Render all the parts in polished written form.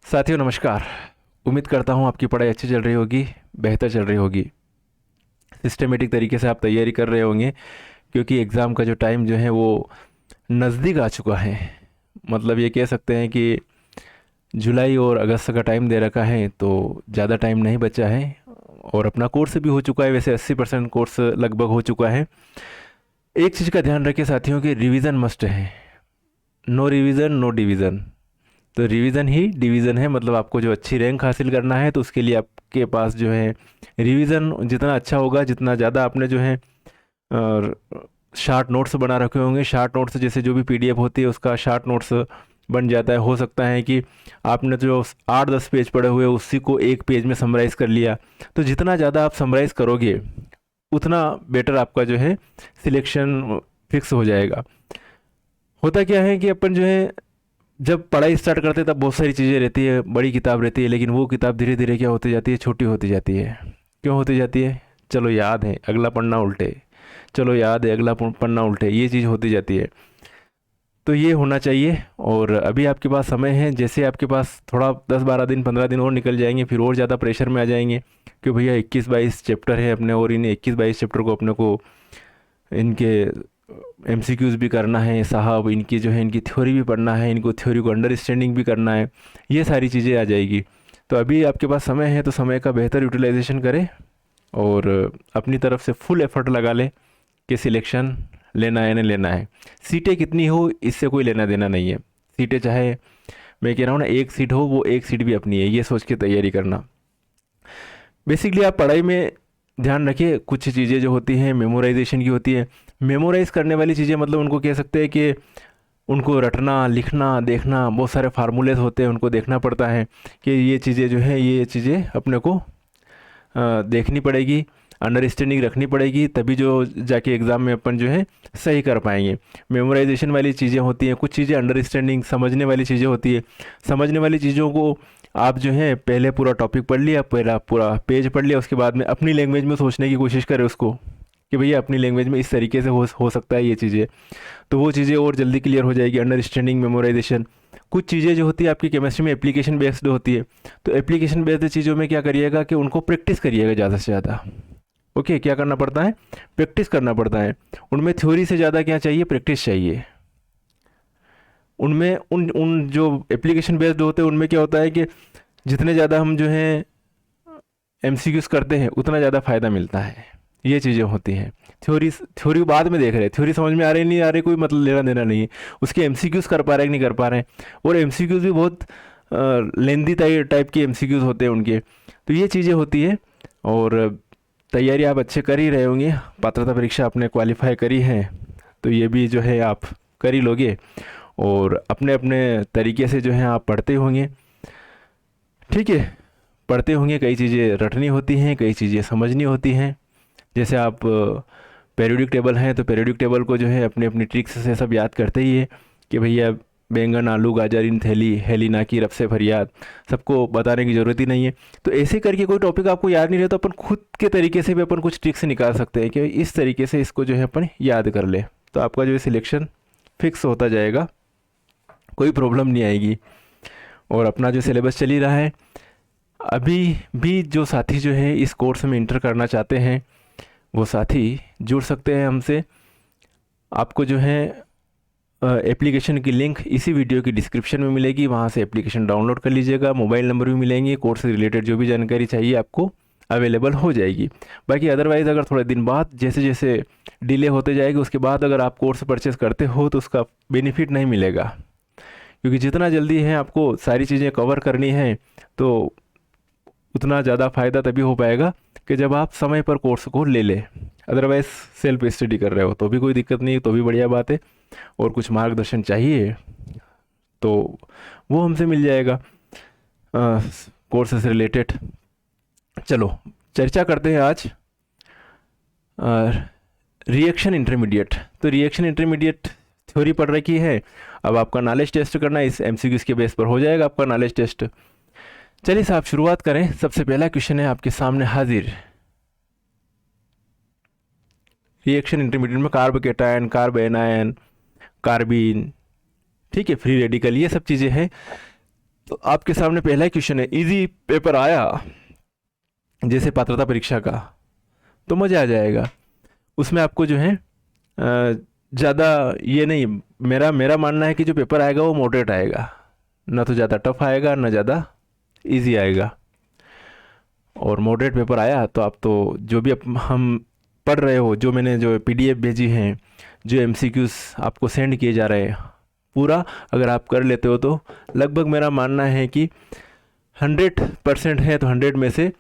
साथियों नमस्कार। उम्मीद करता हूँ आपकी पढ़ाई अच्छी चल रही होगी, बेहतर चल रही होगी। सिस्टमेटिक तरीके से आप तैयारी कर रहे होंगे क्योंकि एग्ज़ाम का जो टाइम जो है वो नज़दीक आ चुका है। मतलब ये कह सकते हैं कि जुलाई और अगस्त का टाइम दे रखा है, तो ज़्यादा टाइम नहीं बचा है और अपना कोर्स भी हो चुका है। वैसे 80% कोर्स लगभग हो चुका है। एक चीज़ का ध्यान रखिए साथियों कि रिवीजन मस्ट है। No revision no division. तो रिवीजन ही डिवीज़न है। मतलब आपको जो अच्छी रैंक हासिल करना है तो उसके लिए आपके पास जो है रिवीजन जितना अच्छा होगा, जितना ज़्यादा आपने जो है शार्ट नोट्स बना रखे होंगे। शार्ट नोट्स जैसे जो भी पीडीएफ होती है उसका शार्ट नोट्स बन जाता है। हो सकता है कि आपने जो 8-10 पेज पढ़े हुए उसी को एक पेज में समराइज़ कर लिया। तो जितना ज़्यादा आप समराइज़ करोगे उतना बेटर आपका जो है सिलेक्शन फिक्स हो जाएगा। होता क्या है कि अपन जो है जब पढ़ाई स्टार्ट करते हैं तब बहुत सारी चीज़ें रहती है, बड़ी किताब रहती है, लेकिन वो किताब धीरे धीरे क्या होती जाती है, छोटी होती जाती है। क्यों होती जाती है? चलो याद है अगला पन्ना उल्टे, चलो याद है अगला पन्ना उल्टे, ये चीज़ होती जाती है। तो ये होना चाहिए। और अभी आपके पास समय है, जैसे आपके पास थोड़ा 10-12 दिन 15 दिन और निकल जाएंगे फिर और ज़्यादा प्रेशर में आ जाएंगे कि भैया 21-22 चैप्टर है अपने, और इन 21-22 चैप्टर को अपने को इनके एमसीक्यूज़ भी करना है साहब, इनकी जो है इनकी थ्योरी भी पढ़ना है, इनको थ्योरी को अंडरस्टैंडिंग भी करना है। ये सारी चीज़ें आ जाएगी। तो अभी आपके पास समय है तो समय का बेहतर यूटिलाइजेशन करें और अपनी तरफ से फुल एफर्ट लगा लें कि सिलेक्शन लेना है ना लेना है। सीटें कितनी हो इससे कोई लेना देना नहीं है। सीटें चाहे मैं कह रहा हूँ ना, एक सीट हो वो एक सीट भी अपनी है, ये सोच के तैयारी करना। बेसिकली आप पढ़ाई में ध्यान रखिए, कुछ चीज़ें जो होती हैं मेमोराइजेशन की होती है। मेमोराइज़ करने वाली चीज़ें मतलब उनको कह सकते हैं कि उनको रटना, लिखना, देखना, बहुत सारे फार्मूलेज होते हैं, उनको देखना पड़ता है कि ये चीज़ें जो है ये चीज़ें अपने को देखनी पड़ेगी, अंडरस्टैंडिंग रखनी पड़ेगी, तभी जो जाके एग्ज़ाम में अपन जो है सही कर पाएंगे। मेमोराइजेशन वाली चीज़ें होती हैं, कुछ चीज़ें अंडरस्टैंडिंग समझने वाली चीज़ें होती है। समझने वाली चीज़ों को आप जो है पहले पूरा टॉपिक पढ़ लिया, पहला पूरा पेज पढ़ लिया, उसके बाद में अपनी लैंग्वेज में सोचने की कोशिश करें उसको कि भैया अपनी लैंग्वेज में इस तरीके से हो सकता है ये चीज़ें। तो वो चीज़ें और जल्दी क्लियर हो जाएगी। Understanding, memorisation. कुछ चीज़ें जो होती है आपकी केमिस्ट्री में एप्लीकेशन बेस्ड होती है, तो एप्लीकेशन बेस्ड चीज़ों में क्या करिएगा कि उनको प्रैक्टिस करिएगा ज़्यादा से ज़्यादा। ओके, क्या करना पड़ता है? प्रैक्टिस करना पड़ता है। उनमें थ्योरी से ज़्यादा क्या चाहिए? प्रैक्टिस चाहिए। उनमें उन उन जो एप्लीकेशन बेस्ड होते हैं उनमें क्या होता है कि जितने ज़्यादा हम जो है एमसीक्यूज करते हैं उतना ज़्यादा फ़ायदा मिलता है। ये चीज़ें होती हैं। थ्योरी थ्योरी बाद में देख रहे हैं, थ्योरी समझ में आ रही नहीं आ रही कोई मतलब लेना देना नहीं है, उसके एमसीक्यूज कर पा रहे हैं कि नहीं कर पा रहे हैं। और एमसीक्यूज भी बहुत लेंदी टाइप के एमसीक्यूज होते हैं उनके। तो ये चीज़ें होती है। और तैयारी आप अच्छे कर ही रहे होंगे, पात्रता परीक्षा आपने क्वालिफाई करी है, तो ये भी जो है आप कर ही लोगे। और अपने अपने तरीके से जो है आप पढ़ते होंगे, ठीक है। पढ़ते होंगे, कई चीज़ें रटनी होती हैं, कई चीज़ें समझनी होती हैं। जैसे आप पेरियोडिक टेबल हैं तो पेरियोडिक टेबल को जो है अपनी अपनी ट्रिक्स से सब याद करते ही है कि भैया बैंगन आलू गाजर इन थैली हैली ना की रब से फरियाद, सबको बताने की ज़रूरत ही नहीं है। तो ऐसे करके कोई टॉपिक आपको याद नहीं रहे तो अपन खुद के तरीके से भी अपन कुछ ट्रिक्स निकाल सकते हैं कि इस तरीके से इसको जो है अपन याद कर ले, तो आपका जो है सिलेक्शन फिक्स होता जाएगा, कोई प्रॉब्लम नहीं आएगी। और अपना जो सिलेबस चल ही रहा है, अभी भी जो साथी जो है इस कोर्स में इंटर करना चाहते हैं वो साथी जुड़ सकते हैं हमसे। आपको जो है एप्लीकेशन की लिंक इसी वीडियो की डिस्क्रिप्शन में मिलेगी, वहाँ से एप्लीकेशन डाउनलोड कर लीजिएगा। मोबाइल नंबर भी मिलेंगे, कोर्स से रिलेटेड जो भी जानकारी चाहिए आपको अवेलेबल हो जाएगी। बाकी अदरवाइज़ अगर थोड़े दिन बाद जैसे जैसे डिले होते जाएगी उसके बाद अगर आप कोर्स परचेज़ करते हो तो उसका बेनिफिट नहीं मिलेगा, क्योंकि जितना जल्दी है आपको सारी चीज़ें कवर करनी है तो उतना ज़्यादा फ़ायदा तभी हो पाएगा कि जब आप समय पर कोर्स को ले लें। अदरवाइज़ सेल्फ स्टडी कर रहे हो तो भी कोई दिक्कत नहीं, तो भी बढ़िया बात है। और कुछ मार्गदर्शन चाहिए तो वो हमसे मिल जाएगा कोर्स से रिलेटेड। चलो चर्चा करते हैं आज रिएक्शन इंटरमीडिएट। तो रिएक्शन इंटरमीडिएट थ्योरी पढ़ रखी है, अब आपका नॉलेज टेस्ट करना है। इस एमसीक्यूज़ के बेस पर हो जाएगा आपका नॉलेज टेस्ट। चलिए साहब शुरुआत करें। सबसे पहला क्वेश्चन है आपके सामने हाजिर। रिएक्शन इंटरमीडिएट में carb cation, carb anion, carbene, ठीक है, फ्री रेडिकल, ये सब चीज़ें हैं। तो आपके सामने पहला ही क्वेश्चन है, इजी पेपर आया जैसे पात्रता परीक्षा का, तो मज़ा आ जाएगा। उसमें आपको जो है ज़्यादा ये नहीं, मेरा मेरा मानना है कि जो पेपर आएगा वो मॉडरेट आएगा, ना तो ज़्यादा टफ आएगा ना ज़्यादा इजी आएगा। और मॉडरेट पेपर आया तो आप तो जो भी हम पढ़ रहे हो, जो मैंने जो पीडीएफ भेजी हैं, जो एमसीक्यूज़ आपको सेंड किए जा रहे हैं, पूरा अगर आप कर लेते हो तो लगभग मेरा मानना है कि 100% है तो 100 में से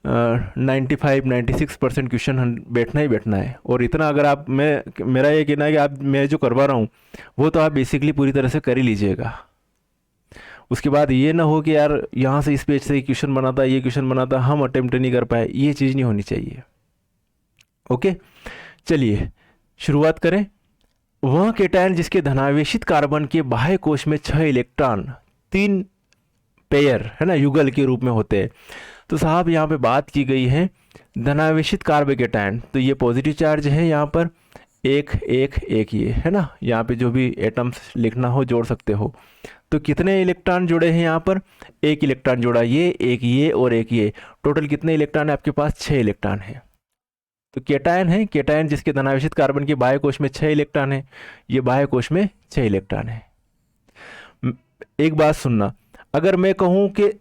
95-96% क्वेश्चन बैठना ही बैठना है। और इतना अगर आप, मेरा ये कहना है कि आप, मैं जो करवा रहा हूँ वो तो आप बेसिकली पूरी तरह से कर ही लीजिएगा। उसके बाद ये ना हो कि यार यहाँ से इस पेज से क्वेश्चन बना था, ये क्वेश्चन बना था, हम अटेम्प्ट नहीं कर पाए, ये चीज़ नहीं होनी चाहिए। ओके, चलिए शुरुआत करें। वह केटायन जिसके धनावेशित कार्बन के बाह्य कोश में 6 इलेक्ट्रॉन 3 पेयर है ना युगल के रूप में होते हैं। तो साहब यहाँ पे बात की गई है धनावेशित कार्ब केटायन, तो ये पॉजिटिव चार्ज है यहाँ पर, एक एक एक, ये है ना, यहाँ पे जो भी एटम्स लिखना हो जोड़ सकते हो। तो कितने इलेक्ट्रॉन जुड़े हैं यहाँ पर, एक इलेक्ट्रॉन जोड़ा, ये एक, ये और एक ये, टोटल कितने इलेक्ट्रॉन है आपके पास, 6 इलेक्ट्रॉन है। तो केटायन है, केटायन जिसके धनावेशित कार्बन के बाह्य कोश में 6 इलेक्ट्रॉन है, ये बाह्य कोश में 6 इलेक्ट्रॉन है। एक बात सुनना, अगर मैं कहूँ कि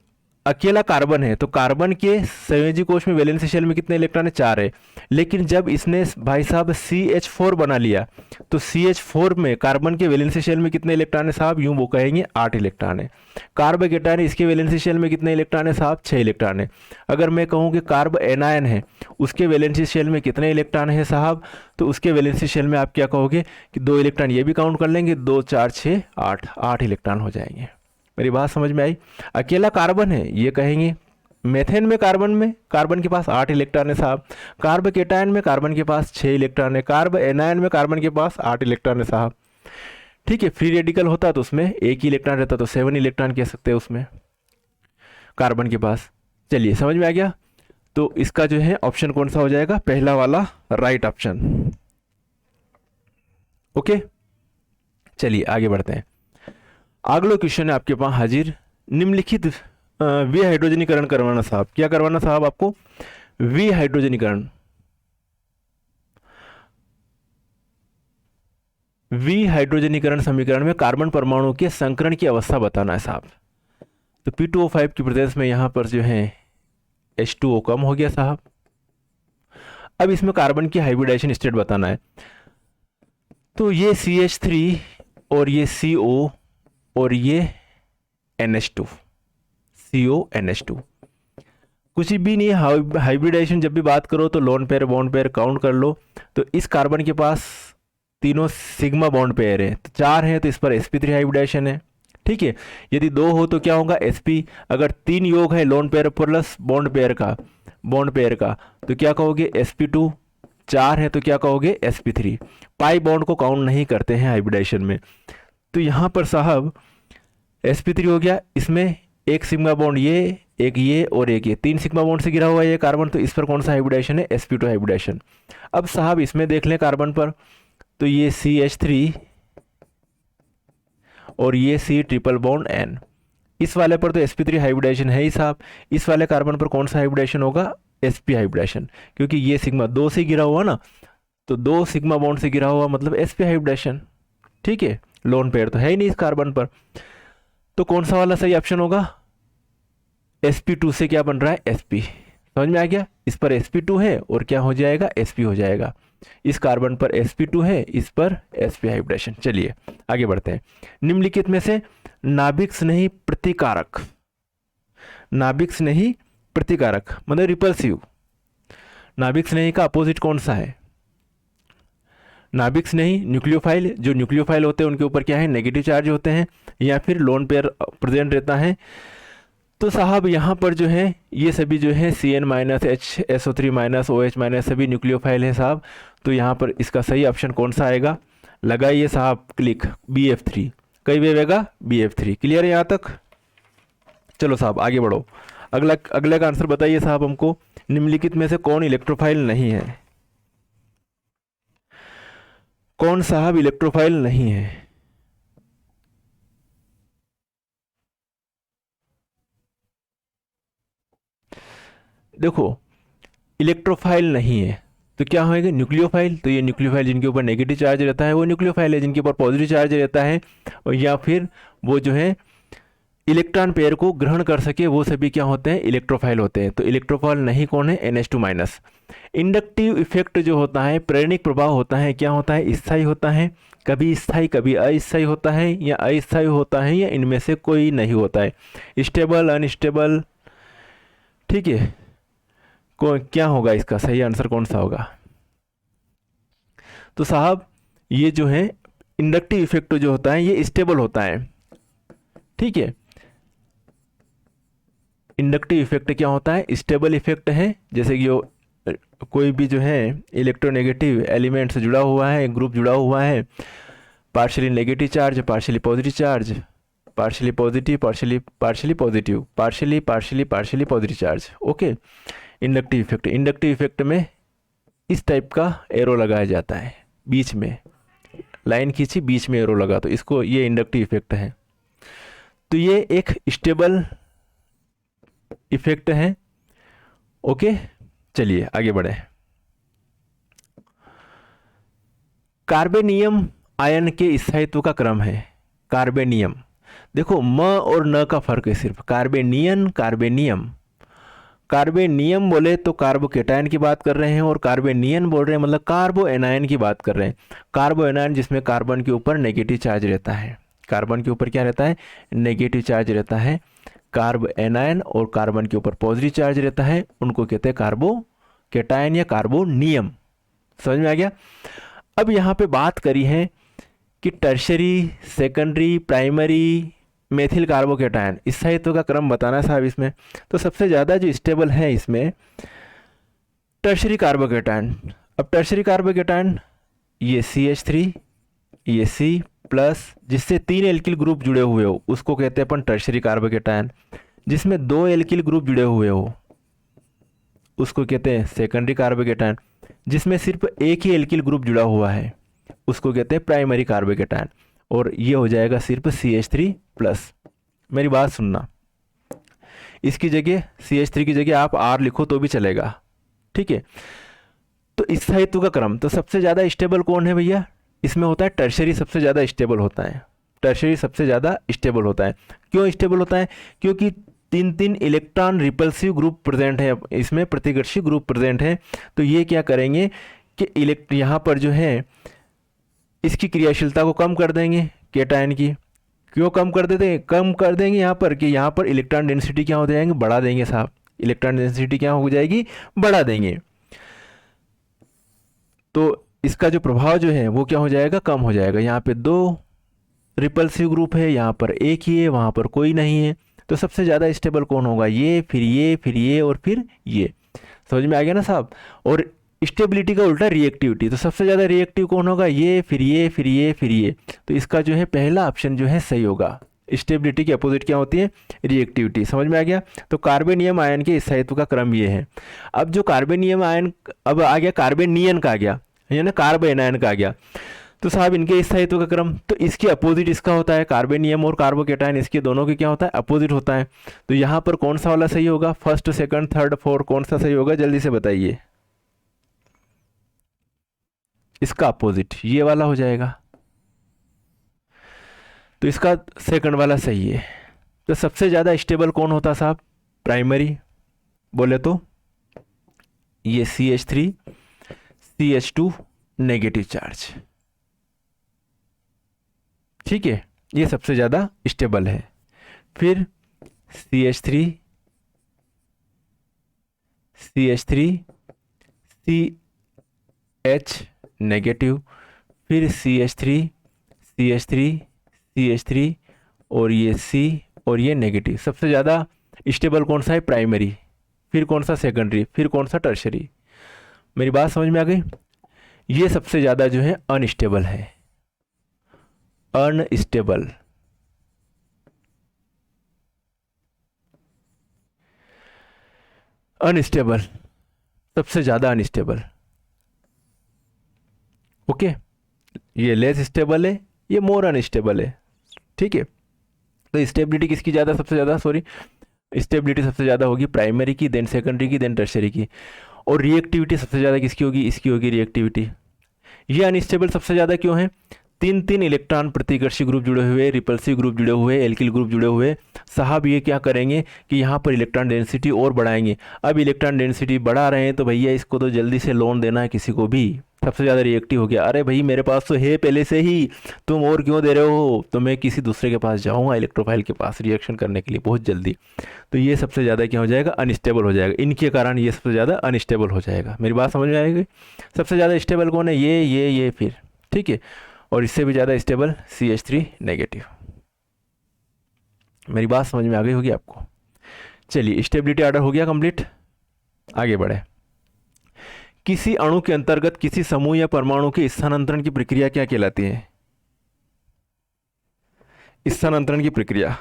अकेला कार्बन है तो कार्बन के संयोजी कोश में वैलेंसी शेल में कितने इलेक्ट्रॉन है, 4 है। लेकिन जब इसने भाई साहब CH4 बना लिया तो CH4 में कार्बन के वैलेंसी शेल में कितने इलेक्ट्रॉन है साहब, यूं वो कहेंगे 8 इलेक्ट्रॉन है। कार्ब केटायन है, इसके वैलेंसी शेल में कितने इलेक्ट्रॉन है साहब, 6 इलेक्ट्रॉन है। अगर मैं कहूँ कि कार्ब एनायन है, उसके वैलेंसी शेल में कितने इलेक्ट्रॉन है साहब, तो उसके वैलेंसी शेल में आप क्या कहोगे कि 2 इलेक्ट्रॉन, ये भी काउंट कर लेंगे, 2 4 6 8, 8 इलेक्ट्रॉन हो जाएंगे। मेरी बात समझ में आई। अकेला कार्बन है ये कहेंगे, मेथेन में कार्बन के पास 8 इलेक्ट्रॉन है साहब, कार्ब केटायन में कार्बन के पास 6 इलेक्ट्रॉन है, कार्ब एनायन में कार्बन के पास 8 इलेक्ट्रॉन है साहब। ठीक है, फ्री रेडिकल होता तो उसमें एक ही इलेक्ट्रॉन रहता तो 7 इलेक्ट्रॉन कह सकते हैं उसमें कार्बन के पास। चलिए समझ में आ गया। तो इसका जो है ऑप्शन कौन सा हो जाएगा, पहला वाला राइट ऑप्शन। ओके, चलिए आगे बढ़ते हैं। अगला क्वेश्चन है आपके पास हाजिर, निम्नलिखित विहाइड्रोजनीकरण करवाना साहब, क्या करवाना साहब आपको, विहाइड्रोजनीकरण। विहाइड्रोजनीकरण समीकरण में कार्बन परमाणु के संकरण की अवस्था बताना है साहब। तो P2O5 की प्रेजेंस में यहां पर जो है H2O कम हो गया साहब। अब इसमें कार्बन की हाइब्रिडाइजेशन स्टेट बताना है। तो ये CH3 और ये CO और ये NH2, CONH2 कुछ भी नहीं। हाइब्रिडाइजेशन जब भी बात करो तो lone pair bond pair count कर लो। तो इस कार्बन के पास तीनों सिग्मा बॉन्ड पेयर है, तो 4 है तो इस पर sp3 हाइब्रिडाइजेशन है। ठीक है, यदि 2 हो तो क्या होगा sp। अगर 3 योग है lone pair plus bond pair का तो क्या कहोगे sp2। 4 है तो क्या कहोगे sp3। पाई बॉन्ड को काउंट नहीं करते हैं हाइब्रिडाइजेशन में। तो यहाँ पर साहब sp3 हो गया, इसमें एक सिग्मा बॉन्ड ये और एक ये, 3 सिग्मा बॉन्ड से गिरा हुआ है ये कार्बन, तो इस पर कौन सा हाइब्रिडाइजेशन है, sp2 हाइब्रिडाइजेशन। अब साहब इसमें देख लें कार्बन पर, तो ये CH3 और ये C ट्रिपल बॉन्ड N, इस वाले पर तो sp3 हाइब्रिडाइजेशन है ही साहब। इस वाले कार्बन पर कौन सा हाइब्रिडाइजेशन होगा, sp हाइब्रिडाइजेशन, क्योंकि ये सिग्मा 2 से गिरा हुआ ना, तो 2 सिग्मा बॉन्ड से गिरा हुआ मतलब sp हाइब्रिडाइजेशन। ठीक है, लोन पेयर तो है ही नहीं इस कार्बन पर, तो कौन सा वाला सही ऑप्शन होगा, sp2 से क्या बन रहा है sp। समझ में आ गया, इस पर sp2 है और क्या हो जाएगा sp हो जाएगा। इस कार्बन पर sp2 है, इस पर sp हाइब्रिडेशन। चलिए आगे बढ़ते हैं। निम्नलिखित में से नाभिक स्नेही प्रतिकारक, नाभिक स्नेही प्रतिकारक मतलब रिपल्सिव, नाभिक स्नेही का अपोजिट कौन सा है, नाभिक स्नेही न्यूक्लियोफाइल, जो न्यूक्लियोफाइल होते हैं उनके ऊपर क्या है, नेगेटिव चार्ज होते हैं, या फिर लोन पेयर प्रेजेंट रहता है। तो साहब यहाँ पर जो है ये सभी जो है CN minus HSO3 minus OH minus सभी न्यूक्लियोफाइल है साहब। तो यहाँ पर इसका सही ऑप्शन कौन सा आएगा, लगाइए साहब क्लिक, BF3। कई वेगा BF3। क्लियर है यहाँ तक। चलो साहब आगे बढ़ो, अगला का आंसर बताइए साहब हमको, निम्नलिखित में से कौन इलेक्ट्रोफाइल नहीं है, कौन साहब इलेक्ट्रोफाइल नहीं है। देखो इलेक्ट्रोफाइल नहीं है तो क्या होएगा, न्यूक्लियोफाइल। तो ये न्यूक्लियोफाइल जिनके ऊपर नेगेटिव चार्ज रहता है वो न्यूक्लियोफाइल है, जिनके ऊपर पॉजिटिव चार्ज रहता है और या फिर वो जो है इलेक्ट्रॉन पेयर को ग्रहण कर सके वो सभी क्या होते हैं, इलेक्ट्रोफाइल होते हैं। तो इलेक्ट्रोफाइल नहीं कौन है, NH2-। इंडक्टिव इफेक्ट जो होता है, प्रेरणिक प्रभाव होता है, क्या होता है, स्थायी होता है, कभी स्थायी कभी अस्थायी होता है, या अस्थायी होता है या इनमें से कोई नहीं होता है, स्टेबल अनस्टेबल। ठीक है, क्या होगा इसका सही आंसर कौन सा होगा। तो साहब ये जो है इंडक्टिव इफेक्ट जो होता है ये स्टेबल होता है। ठीक है, इंडक्टिव इफेक्ट क्या होता है, स्टेबल इफेक्ट है। जैसे कि कोई भी जो है इलेक्ट्रोनेगेटिव एलिमेंट से जुड़ा हुआ है, ग्रुप जुड़ा हुआ है, partially negative charge, partially positive charge, partially positive, partially positive, partially positive charge. Okay, inductive effect, inductive effect में इस टाइप का एरो लगाया जाता है, बीच में लाइन खींची, बीच में एरो लगा, तो इसको ये इंडक्टिव इफेक्ट है। तो ये एक स्टेबल इफेक्ट है। ओके, चलिए आगे बढ़े। कार्बेनियम आयन के स्थायित्व का क्रम है। कार्बेनियम, देखो म और न का फर्क है सिर्फ, कार्बेनियन कार्बेनियम। कार्बेनियम बोले तो कार्बोकेटायन की बात कर रहे हैं और कार्बेनियन बोल रहे हैं मतलब कार्बो एनायन की बात कर रहे हैं। कार्बो एनायन जिसमें कार्बन के ऊपर नेगेटिव चार्ज रहता है, कार्बन के ऊपर क्या रहता है, नेगेटिव चार्ज रहता है। कार्ब एनायन और कार्बन के ऊपर पॉजिटिव चार्ज रहता है, उनको कहते हैं कार्बोकेटायन या कार्बोनियम। समझ में आ गया। अब यहाँ पे बात करी है कि tertiary, secondary, primary methyl carbocation, स्थायित्व का क्रम बताना है साहब इसमें। तो सबसे ज़्यादा जो स्टेबल है इसमें टर्शरी कार्बोकेटायन। अब टर्शरी कार्बोकेटायन ये CH3, ये C+, जिससे 3 एल्किल ग्रुप जुड़े हुए हो उसको कहते हैं अपन टर्शरी कार्बोकेटायन। जिसमें 2 एल्किल ग्रुप जुड़े हुए हो उसको कहते हैं सेकेंडरी कार्बोकेटायन। जिसमें सिर्फ एक ही एल्किल ग्रुप जुड़ा हुआ है उसको कहते हैं प्राइमरी कार्बोकेटायन। और ये हो जाएगा सिर्फ CH3+। मेरी बात सुनना, इसकी जगह CH3 की जगह आप R लिखो तो भी चलेगा। ठीक है, तो स्थायित्व का क्रम, तो सबसे ज़्यादा स्टेबल कौन है भैया, इसमें होता है टर्शरी सबसे ज़्यादा स्टेबल होता है। टर्शरी सबसे ज़्यादा स्टेबल होता है। क्यों स्टेबल होता है, क्योंकि 3 इलेक्ट्रॉन रिपल्सिव ग्रुप प्रेजेंट है, इसमें प्रतिकर्षी ग्रुप प्रेजेंट है। तो ये क्या करेंगे कि यहाँ पर जो है इसकी क्रियाशीलता को कम कर देंगे केटायन की। क्यों कम कर देते हैं, कम कर देंगे यहाँ पर कि यहाँ पर इलेक्ट्रॉन डेंसिटी क्या हो जाएंगे, बढ़ा देंगे साहब। इलेक्ट्रॉन डेंसिटी क्या हो जाएगी, बढ़ा देंगे। तो इसका जो प्रभाव जो है वो क्या हो जाएगा, कम हो जाएगा। यहाँ पे 2 रिपल्सिव ग्रुप है, यहाँ पर एक ही है, वहाँ पर कोई नहीं है। तो सबसे ज़्यादा स्टेबल कौन होगा, ये, फिर ये, फिर ये और फिर ये। समझ में आ गया ना साहब। और स्टेबिलिटी का उल्टा रिएक्टिविटी, तो सबसे ज़्यादा रिएक्टिव कौन होगा, ये, फिर ये, फिर ये, फिर ये। तो इसका जो है पहला ऑप्शन जो है सही होगा। स्टेबिलिटी की अपोजिट क्या होती है, रिएक्टिविटी। समझ में आ गया। तो कार्बेनियम आयन के स्थायित्व का क्रम ये है। अब जो कार्बेनियम आयन अब आ गया, कार्बेनियन का आ गया, यानी कार्ब एनायन का आ गया। तो साहब इनके स्थायित्व का क्रम, तो इसके अपोजिट इसका होता है। कार्बेनियम और कार्बोकेटायन इसके दोनों के क्या होता है, अपोजिट होता है। तो यहाँ पर कौन सा वाला सही होगा, फर्स्ट, सेकंड, थर्ड, फोर्थ, कौन सा सही होगा, जल्दी से बताइए। इसका अपोजिट ये वाला हो जाएगा। तो इसका सेकंड वाला सही है। तो सबसे ज़्यादा स्टेबल कौन होता साहब, प्राइमरी बोले तो ये CH3, CH2 नेगेटिव चार्ज। ठीक है, ये सबसे ज़्यादा स्टेबल है। फिर CH3, CH नेगेटिव, फिर CH3 और ये C और ये नेगेटिव। सबसे ज़्यादा स्टेबल कौन सा है, प्राइमरी। फिर कौन सा, सेकेंडरी। फिर कौन सा, टर्शरी। मेरी बात समझ में आ गई। ये सबसे ज़्यादा जो है अनस्टेबल है, अनस्टेबल। अनस्टेबल, सबसे ज़्यादा अनस्टेबल। ओके, ये लेस स्टेबल है, ये मोर अनस्टेबल है। ठीक है, तो स्टेबिलिटी किसकी ज़्यादा, सबसे ज़्यादा, सॉरी, स्टेबिलिटी सबसे ज़्यादा होगी प्राइमरी की, देन सेकेंडरी की, देन टर्शरी की। और रिएक्टिविटी सबसे ज़्यादा किसकी होगी? इसकी होगी रिएक्टिविटी। ये अनस्टेबल सबसे ज़्यादा क्यों है? तीन तीन इलेक्ट्रॉन प्रतिकर्षी ग्रुप जुड़े हुए, रिपल्सिव ग्रुप जुड़े हुए, एल्किल ग्रुप जुड़े हुए। साहब ये क्या करेंगे कि यहाँ पर इलेक्ट्रॉन डेंसिटी और बढ़ाएंगे। अब इलेक्ट्रॉन डेंसिटी बढ़ा रहे हैं तो भैया इसको तो जल्दी से लोन देना है किसी को भी। सबसे ज़्यादा रिएक्टिव हो गया, अरे भाई मेरे पास तो है पहले से ही, तुम और क्यों दे रहे हो? तो मैं किसी दूसरे के पास जाऊँगा इलेक्ट्रोफाइल के पास रिएक्शन करने के लिए बहुत जल्दी। तो ये सबसे ज़्यादा क्या हो जाएगा? अनस्टेबल हो जाएगा। इनके कारण ये सबसे ज़्यादा अनस्टेबल हो जाएगा। मेरी बात समझ में आएगी? सबसे ज़्यादा स्टेबल कौन है? ये फिर ठीक है। और इससे भी ज़्यादा स्टेबल CH3 नेगेटिव। मेरी बात समझ में आ गई होगी आपको। चलिए स्टेबिलिटी ऑर्डर हो गया कंप्लीट, आगे बढ़े। किसी अणु के अंतर्गत किसी समूह या परमाणु के स्थानांतरण की प्रक्रिया क्या कहलाती है? स्थानांतरण की प्रक्रिया।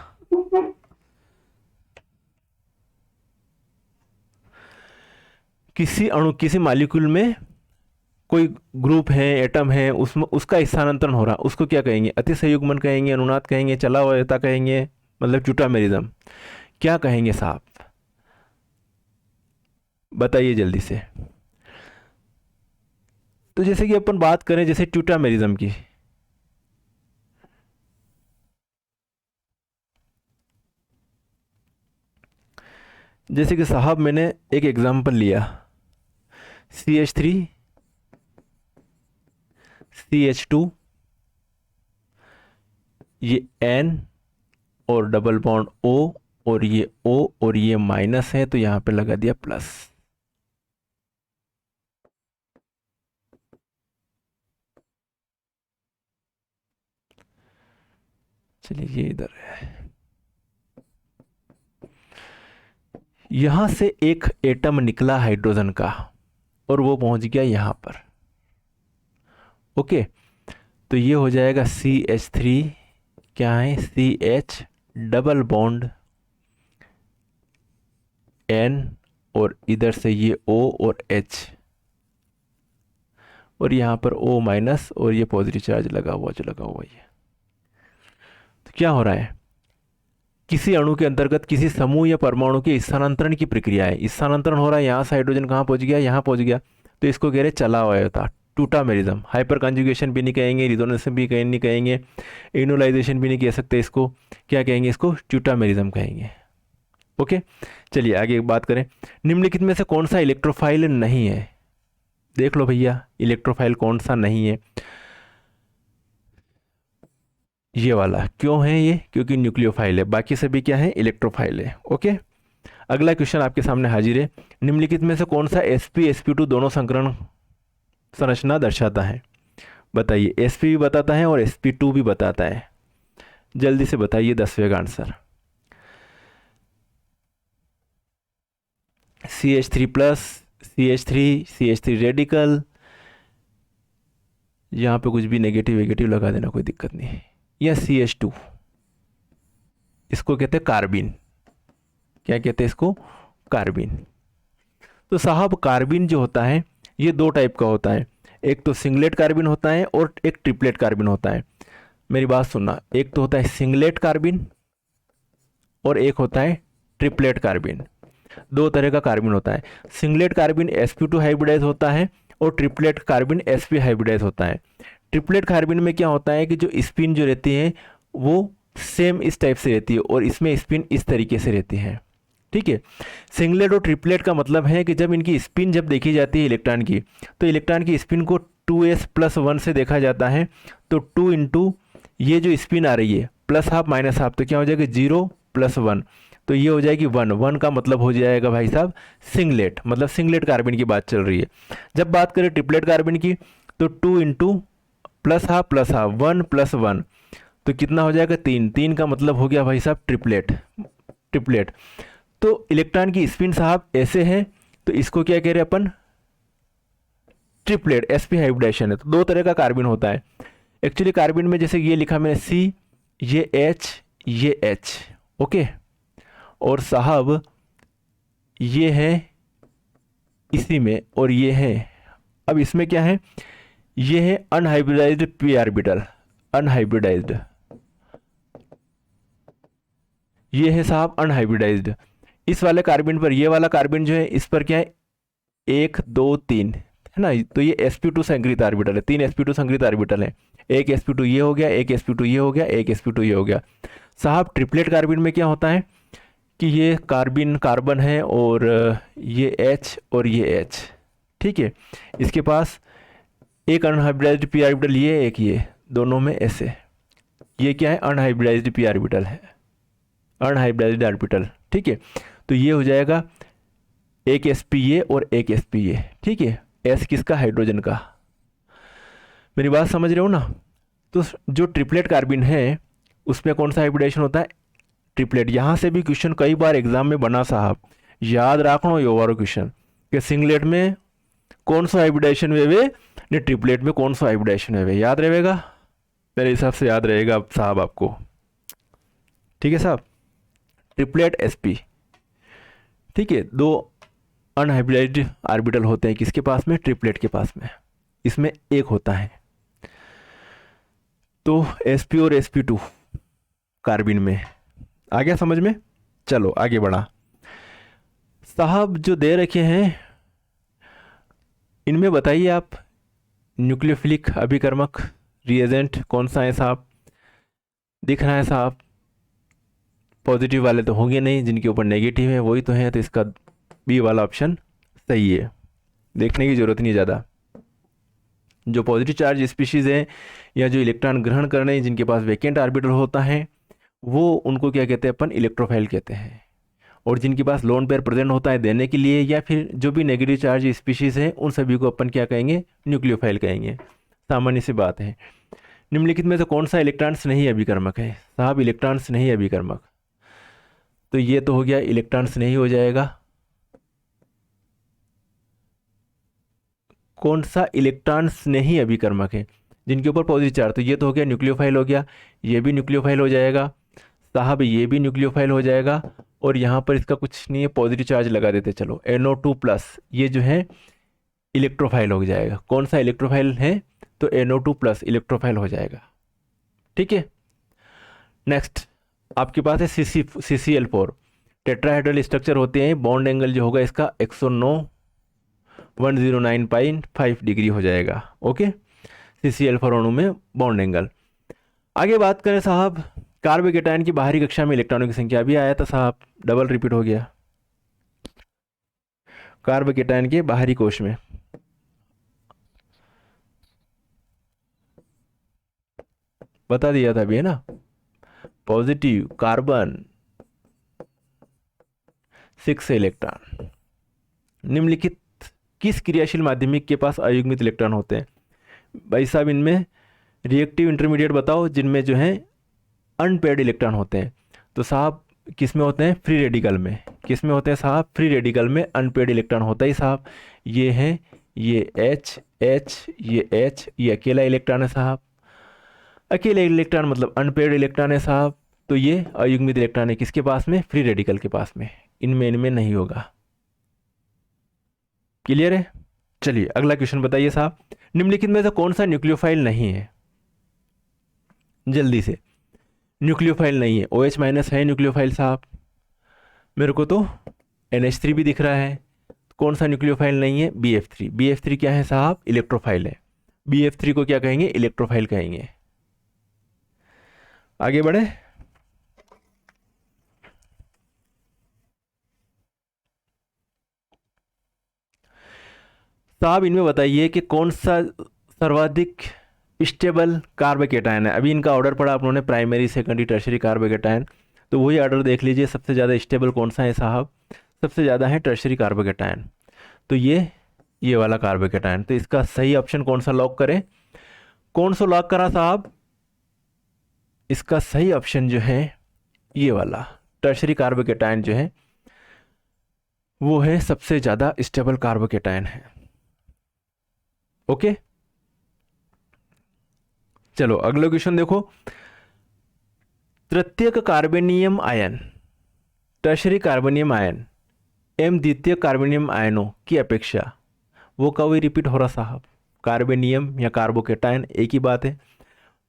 किसी अणु, किसी मॉलिक्यूल में कोई ग्रुप है, एटम है, उसमें उसका स्थानांतरण हो रहा, उसको क्या कहेंगे? अतिसंयुग्मन कहेंगे, अनुनाद कहेंगे, चला हुआ कहेंगे, मतलब च्यूटामेरिज्म, क्या कहेंगे साहब? बताइए जल्दी से। तो जैसे कि अपन बात करें जैसे च्यूटामेरिज्म की, जैसे कि साहब मैंने एक एग्जांपल लिया, CH3 CH2, ये N और डबल बॉन्ड O, और ये O और ये माइनस है तो यहाँ पे लगा दिया प्लस। चलिए ये इधर है। यहां से एक एटम निकला हाइड्रोजन का और वो पहुंच गया यहां पर। ओके, तो ये हो जाएगा CH3, क्या है? CH डबल बॉन्ड N, और इधर से ये O और H, और यहाँ पर O माइनस, और ये पॉजिटिव चार्ज लगा हुआ जो लगा हुआ ये। तो क्या हो रहा है? किसी अणु के अंतर्गत किसी समूह या परमाणु के स्थानांतरण की प्रक्रिया है। स्थानांतरण हो रहा है, यहाँ से हाइड्रोजन कहाँ पहुँच गया? यहाँ पहुँच गया, तो इसको कह रहे चला हुआ था, ट्यूटामेरिज्म। हाइपर कंजुगेशन भी नहीं कहेंगे, रिजोनेंस भी नहीं कहेंगे, इनोलाइजेशन भी नहीं कह सकते इसको, क्या कहेंगे? इसको ट्यूटामेरिज्म कहेंगे। ओके, चलिए आगे बात करें। निम्नलिखित में से कौन सा इलेक्ट्रोफाइल नहीं है? देख लो भैया, इलेक्ट्रोफाइल कौन सा नहीं है? ये वाला। क्यों है ये? क्योंकि न्यूक्लियोफाइल है, बाकी सभी क्या है? इलेक्ट्रोफाइल है। ओके, अगला क्वेश्चन आपके सामने हाजिर है। निम्नलिखित में से कौन सा sp-sp2 दोनों संकरण संरचना दर्शाता है? बताइए। sp भी बताता है और sp2 भी बताता है, जल्दी से बताइए 10वें का answer. CH3 plus, CH3 radical, यहाँ पे कुछ भी नेगेटिव लगा देना, कोई दिक्कत नहीं है। या CH2, इसको कहते हैं कार्बिन। क्या कहते हैं इसको? कार्बिन। तो साहब कार्बिन जो होता है ये दो टाइप का होता है, एक तो सिंगलेट कार्बिन होता है और एक ट्रिपलेट कार्बिन होता है। मेरी बात सुनना, एक तो होता है सिंगलेट कार्बिन और एक होता है ट्रिपलेट कार्बिन। दो तरह का कार्बिन होता है। सिंगलेट कार्बिन sp2 हाइब्रिडाइज होता है और ट्रिपलेट कार्बिन sp हाइब्रिडाइज होता है। ट्रिपलेट कार्बिन में क्या होता है कि जो स्पिन जो रहती है वो सेम इस टाइप से रहती है और इसमें स्पिन इस तरीके से रहती है। ठीक है। सिंगलेट और ट्रिपलेट का मतलब है कि जब इनकी स्पिन जब देखी जाती है इलेक्ट्रॉन की, तो इलेक्ट्रॉन की स्पिन को 2s+1 से देखा जाता है। तो 2 इंटू ये जो स्पिन आ रही है प्लस हाफ माइनस हाफ, तो क्या हो जाएगा 0+1, तो ये हो जाएगी 1 का मतलब हो जाएगा भाई साहब सिंगलेट, मतलब सिंगलेट कार्बन की बात चल रही है। जब बात करें ट्रिपलेट कार्बन की तो 2 इंटू प्लस हाफ 1+1, तो कितना हो जाएगा 3 का मतलब हो गया भाई साहब ट्रिपलेट। तो इलेक्ट्रॉन की स्पिन साहब ऐसे है, तो इसको क्या कह रहे हैं अपन? ट्रिपलेट sp हाइब्रिडाइजेशन है। तो दो तरह का कार्बन होता है एक्चुअली कार्बन में, जैसे ये लिखा मैंने C, ये H, ये H। ओके, और साहब ये है इसी में और ये है, अब इसमें क्या है? ये है अनहाइब्रिडाइज्ड p ऑर्बिटल, अनहाइब्रिडाइज्ड, ये है साहब अनहाइब्रिडाइज्ड। इस वाले कार्बन पर, ये वाला कार्बन जो है इस पर क्या है, 1 2 3 है ना, तो ये sp2 संकरित ऑर्बिटल है, 3 sp2 संकरित ऑर्बिटल है। एक sp2 ये हो गया, एक sp2 ये हो गया, एक sp2 ये हो गया। साहब ट्रिपलेट कार्बन में क्या होता है कि ये कार्बन है और ये H और ये H, ठीक है। इसके पास एक अनहाइब्रिडाइज्ड p ऑर्बिटल, ये एक ये, दोनों में ऐसे, ये क्या है, अनहाइब्रिडाइज्ड p ऑर्बिटल है, अनहाइब्रिडाइज्ड ऑर्बिटल, ठीक है। तो ये हो जाएगा एक sp ये और एक sp ये, ठीक है। s किसका, हाइड्रोजन का। मेरी बात समझ रहे हो ना। तो जो ट्रिपलेट कार्बन है उसमें कौन सा हाइब्रिडाइजेशन होता है, ट्रिपलेट। यहाँ से भी क्वेश्चन कई बार एग्जाम में बना साहब, याद रखना ये वाला क्वेश्चन कि सिंगलेट में कौन सा हाइब्रिडाइजेशन वेव है ने ट्रिपलेट में कौन सा हाइब्रिडाइजेशन वेव है, याद रहेगा, मेरे हिसाब से याद रहेगा साहब आपको, ठीक है साहब। ट्रिपलेट sp, ठीक है, दो अनहाइब्रिडाइज्ड ऑर्बिटल होते हैं किसके पास में, ट्रिपलेट के पास में, इसमें एक होता है। तो sp और sp2 कार्बन में आ गया समझ में। चलो आगे बढ़ा साहब, जो दे रखे हैं इनमें बताइए आप, न्यूक्लियोफिलिक अभिकर्मक रिएजेंट कौन सा है साहब, दिख रहा है साहब। पॉजिटिव वाले तो होंगे नहीं, जिनके ऊपर नेगेटिव है वही तो है, तो इसका बी वाला ऑप्शन सही है, देखने की जरूरत नहीं ज़्यादा। जो पॉजिटिव चार्ज स्पीशीज़ हैं या जो इलेक्ट्रॉन ग्रहण कर रहे हैं, जिनके पास वैकेंट ऑर्बिटल होता है, वो उनको क्या कहते हैं अपन, इलेक्ट्रोफाइल कहते हैं। और जिनके पास लोन पेयर प्रेजेंट होता है देने के लिए, या फिर जो भी नेगेटिव चार्ज स्पीशीज़ हैं उन सभी को अपन क्या कहेंगे, न्यूक्लियोफाइल कहेंगे, सामान्य सी बात है। निम्नलिखित में से कौन सा इलेक्ट्रॉन्स नहीं अभिकर्मक है साहब, इलेक्ट्रॉन्स नहीं अभिकर्मक, तो ये तो हो गया इलेक्ट्रॉन्स नहीं हो जाएगा। कौन सा इलेक्ट्रॉन्स नहीं अभिकर्मक है, जिनके ऊपर पॉजिटिव चार्ज, तो ये तो हो गया न्यूक्लियोफाइल हो गया, ये भी न्यूक्लियोफाइल हो जाएगा साहब, ये भी न्यूक्लियोफाइल हो जाएगा। और यहाँ पर इसका कुछ नहीं है, पॉजिटिव चार्ज लगा देते चलो, NO2+, ये जो है इलेक्ट्रोफाइल हो जाएगा। कौन सा इलेक्ट्रोफाइल है, तो NO2+ इलेक्ट्रोफाइल हो जाएगा, ठीक है। नेक्स्ट आपके पास है CCl4, टेट्राहेड्रल स्ट्रक्चर होते हैं, बॉन्ड एंगल जो होगा इसका 109.5 डिग्री हो जाएगा, ओके। CCl4 अणु में बॉन्ड एंगल। आगे बात करें साहब, कार्बोकेटायन की बाहरी कक्षा में इलेक्ट्रॉनों की संख्या भी आया था साहब, डबल रिपीट हो गया। कार्बोकेटायन के बाहरी कोश में बता दिया था अभी, है ना, पॉजिटिव कार्बन 6 इलेक्ट्रॉन। निम्नलिखित किस क्रियाशील माध्यमिक के पास अयुग्मित इलेक्ट्रॉन होते हैं भाई साहब, इनमें रिएक्टिव इंटरमीडिएट बताओ जिनमें जो है अनपेयर्ड इलेक्ट्रॉन होते हैं। तो साहब किस में होते हैं, फ्री रेडिकल में। किस में होते हैं साहब, फ्री रेडिकल में अनपेयर्ड इलेक्ट्रॉन होता है साहब। ये है, ये H H, ये H, ये अकेला इलेक्ट्रॉन है साहब, अकेले इलेक्ट्रॉन मतलब अनपेयर्ड इलेक्ट्रॉन है साहब। तो ये अयुग्मित इलेक्ट्रॉन है किसके पास में, फ्री रेडिकल के पास में, इनमें नहीं होगा। क्लियर है। चलिए अगला क्वेश्चन बताइए साहब, निम्नलिखित में से कौन सा न्यूक्लियोफाइल नहीं है, जल्दी से। न्यूक्लियोफाइल नहीं है, OH- है न्यूक्लियोफाइल साहब, मेरे को तो NH3 भी दिख रहा है। कौन सा न्यूक्लियोफाइल नहीं है, BF3। BF3 क्या है साहब, इलेक्ट्रोफाइल है। BF3 को क्या कहेंगे, इलेक्ट्रोफाइल कहेंगे। आगे बढ़े साहब, इनमें बताइए कि कौन सा सर्वाधिक स्टेबल कार्बोकेटायन है। अभी इनका ऑर्डर पड़ा आप लोगों ने, प्राइमरी सेकेंडरी टर्शरी कार्बोकेटायन, तो वही ऑर्डर देख लीजिए। सबसे ज़्यादा स्टेबल कौन सा है साहब, सबसे ज़्यादा है टर्शरी कार्बोकेटायन, तो ये वाला कार्बोकेटायन। तो इसका सही ऑप्शन कौन सा लॉक करें, कौन सा लॉक करा साहब, इसका सही ऑप्शन जो है ये वाला टर्शरी कार्बोकेटायन जो है वो है सबसे ज़्यादा स्टेबल कार्बोकेटायन है, ओके। चलो अगला क्वेश्चन देखो, तृतीयक carbonium ion, tertiary carbonium ion एवं द्वितीय कार्बोनियम आयनों की अपेक्षा, वो कभी रिपीट हो रहा साहब, कार्बोनियम या कार्बोकेटायन एक ही बात है।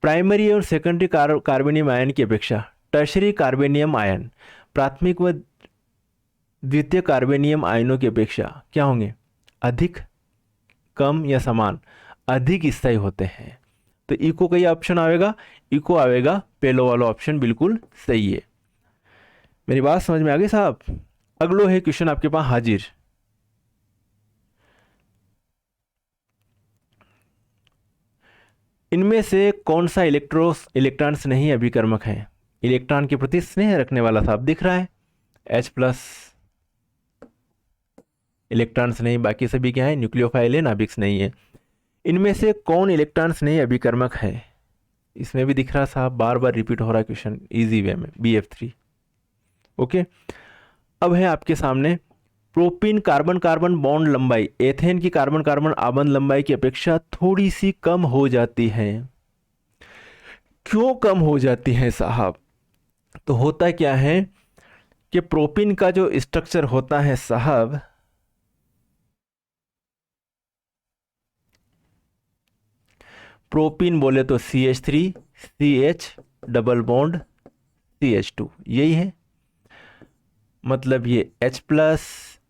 प्राइमरी और सेकेंडरी कार्बोनियम आयन की अपेक्षा टर्शरी कार्बोनियम आयन प्राथमिक व द्वितीय कार्बेनियम आयनों की अपेक्षा क्या होंगे, अधिक, कम या समान, अधिक स्थायी होते हैं। तो इको का ये ऑप्शन आएगा, इको आएगा, पहलो वाला ऑप्शन बिल्कुल सही है। मेरी बात समझ में आ गई साहब। अगलो है क्वेश्चन आपके पास हाजिर। इनमें से कौन सा इलेक्ट्रॉन नहीं अभिकर्मक है। इलेक्ट्रॉन के प्रति स्नेह रखने वाला साहब दिख रहा है, H+। इलेक्ट्रॉन्स नहीं, बाकी सभी क्या है, न्यूक्लियोफाइल है, नाभिक नहीं है। इनमें से कौन इलेक्ट्रॉन्स नहीं अभिकर्मक है, इसमें भी दिख रहा साहब, बार बार रिपीट हो रहा क्वेश्चन इजी वे में, BF3। ओके, अब है आपके सामने प्रोपीन कार्बन कार्बन बॉन्ड लंबाई एथेन की कार्बन कार्बन आबंध लंबाई की अपेक्षा थोड़ी सी कम हो जाती है। क्यों कम हो जाती है साहब? तो होता क्या है कि प्रोपीन का जो स्ट्रक्चर होता है साहब, प्रोपीन बोले तो CH3 CH double bond CH2, यही है। मतलब ये H+,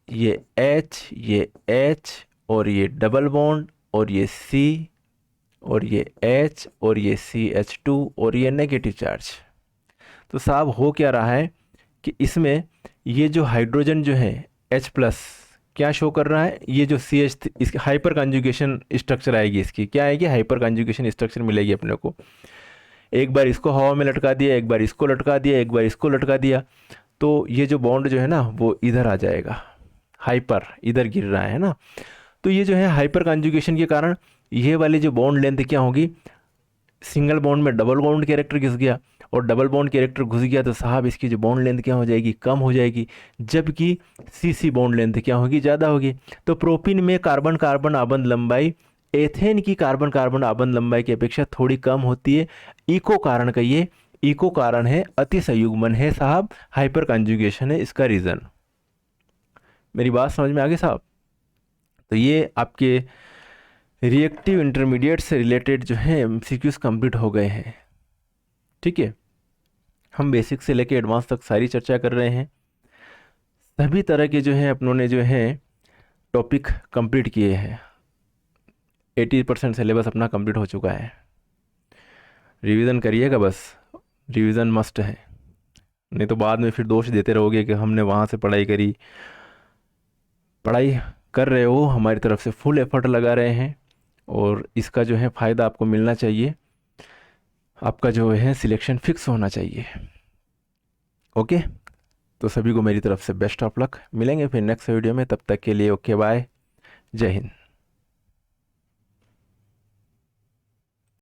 ये H, ये H और ये डबल बॉन्ड और ये C और ये H और ये CH2 और ये नेगेटिव चार्ज। तो साहब हो क्या रहा है कि इसमें ये जो हाइड्रोजन जो है H+ क्या शो कर रहा है, ये जो CH, इसकी हाइपर कंजुगेशन स्ट्रक्चर आएगी, इसकी क्या आएगी, हाइपर कंजुगेशन स्ट्रक्चर मिलेगी अपने को। एक बार इसको हवा में लटका दिया, एक बार इसको लटका दिया, एक बार इसको लटका दिया, तो ये जो बॉन्ड जो है ना वो इधर आ जाएगा, हाइपर इधर गिर रहा है ना। तो ये जो है हाइपर कंजुगेशन के कारण ये वाली जो बॉन्ड लेंथ क्या होगी, सिंगल बॉन्ड में डबल बॉन्ड कैरेक्टर घुस गया, और डबल बॉन्ड कैरेक्टर घुस गया तो साहब इसकी जो बॉन्ड लेंथ क्या हो जाएगी, कम हो जाएगी, जबकि CC बॉन्ड लेंथ क्या होगी, ज़्यादा होगी। तो प्रोपीन में कार्बन कार्बन आबंध लंबाई एथेन की कार्बन कार्बन आबंध लंबाई की अपेक्षा थोड़ी कम होती है। इको कारण का ये इको कारण है, अति संयुग्मन है साहब, हाइपर कंजुगेशन है इसका रीज़न। मेरी बात समझ में आ गई साहब? तो ये आपके रिएक्टिव इंटरमीडिएट से रिलेटेड जो है MCQs कंप्लीट हो गए हैं। ठीक है, हम बेसिक से लेके एडवांस तक सारी चर्चा कर रहे हैं। सभी तरह के जो है अपनों ने जो है टॉपिक कंप्लीट किए हैं। 80% सिलेबस अपना कंप्लीट हो चुका है। रिवीजन करिएगा, बस रिवीजन मस्ट है, नहीं तो बाद में फिर दोष देते रहोगे कि हमने वहाँ से पढ़ाई करी। पढ़ाई कर रहे हो, हमारी तरफ से फुल एफर्ट लगा रहे हैं, और इसका जो है फ़ायदा आपको मिलना चाहिए। आपका जो है सिलेक्शन फिक्स होना चाहिए। ओके, तो सभी को मेरी तरफ से बेस्ट ऑफ लक। मिलेंगे फिर नेक्स्ट वीडियो में, तब तक के लिए ओके बाय, जय हिंद।